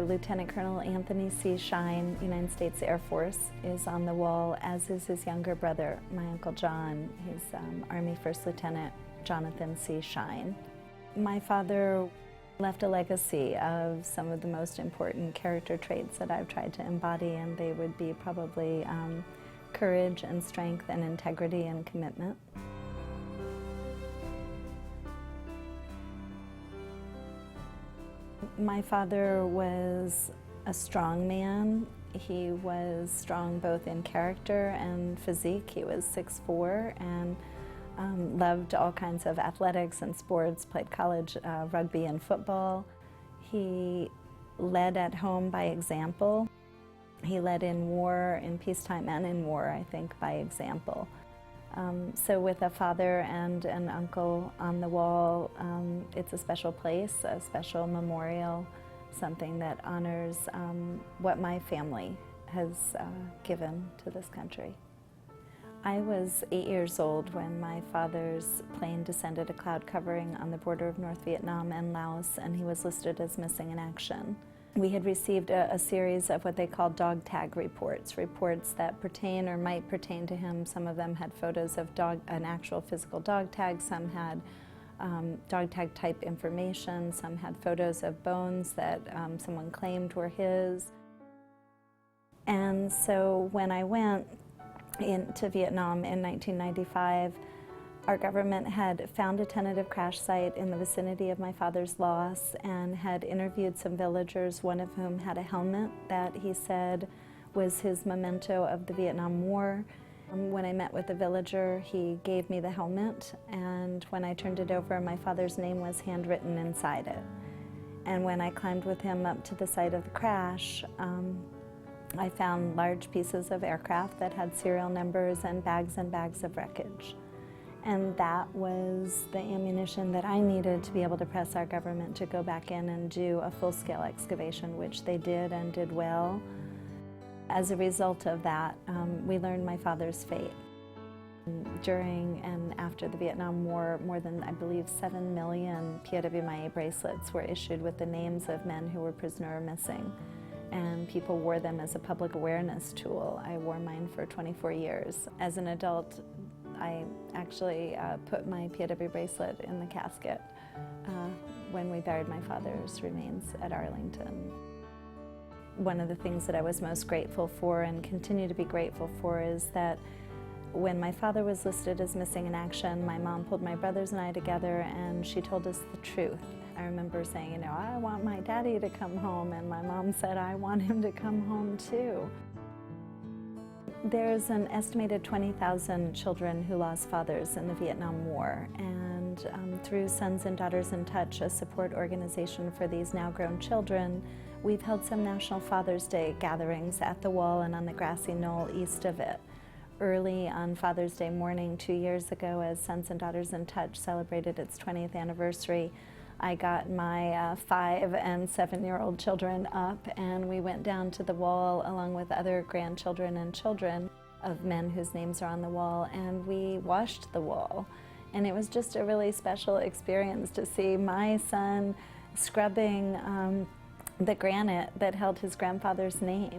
Lieutenant Colonel Anthony C. Shine, United States Air Force, is on the wall, as is his younger brother, my Uncle John. He's Army First Lieutenant Jonathan C. Shine. My father left a legacy of some of the most important character traits that I've tried to embody, and they would be probably courage and strength and integrity and commitment. My father was a strong man. He was strong both in character and physique. He was 6'4" and loved all kinds of athletics and sports, played college rugby and football. He led at home by example. He led in war, in peacetime and in war, I think, by example. So with a father and an uncle on the wall, it's a special place, a special memorial, something that honors what my family has given to this country. I was 8 years old when my father's plane descended a cloud covering on the border of North Vietnam and Laos, and he was listed as missing in action. We had received a series of what they call dog tag reports that pertain or might pertain to him. Some of them had photos of an actual physical dog tag, some had dog tag type information, some had photos of bones that someone claimed were his. And so when I went into Vietnam in 1995, our government had found a tentative crash site in the vicinity of my father's loss and had interviewed some villagers, one of whom had a helmet that he said was his memento of the Vietnam War. When I met with the villager, he gave me the helmet, and when I turned it over, my father's name was handwritten inside it. And when I climbed with him up to the site of the crash, I found large pieces of aircraft that had serial numbers and bags of wreckage. And that was the ammunition that I needed to be able to press our government to go back in and do a full-scale excavation, which they did and did well. As a result of that, we learned my father's fate. During and after the Vietnam War, more than, I believe, 7 million POW/MIA bracelets were issued with the names of men who were prisoner or missing. And people wore them as a public awareness tool. I wore mine for 24 years. As an adult, I actually put my POW bracelet in the casket when we buried my father's remains at Arlington. One of the things that I was most grateful for and continue to be grateful for is that when my father was listed as missing in action, my mom pulled my brothers and I together and she told us the truth. I remember saying, I want my daddy to come home, and my mom said, I want him to come home too. There's an estimated 20,000 children who lost fathers in the Vietnam War, and through Sons and Daughters in Touch, a support organization for these now grown children, we've held some National Father's Day gatherings at the wall and on the grassy knoll east of it. Early on Father's Day morning 2 years ago, as Sons and Daughters in Touch celebrated its 20th anniversary, I got my 5 and 7-year-old children up, and we went down to the wall along with other grandchildren and children of men whose names are on the wall, and we washed the wall. And it was just a really special experience to see my son scrubbing the granite that held his grandfather's name.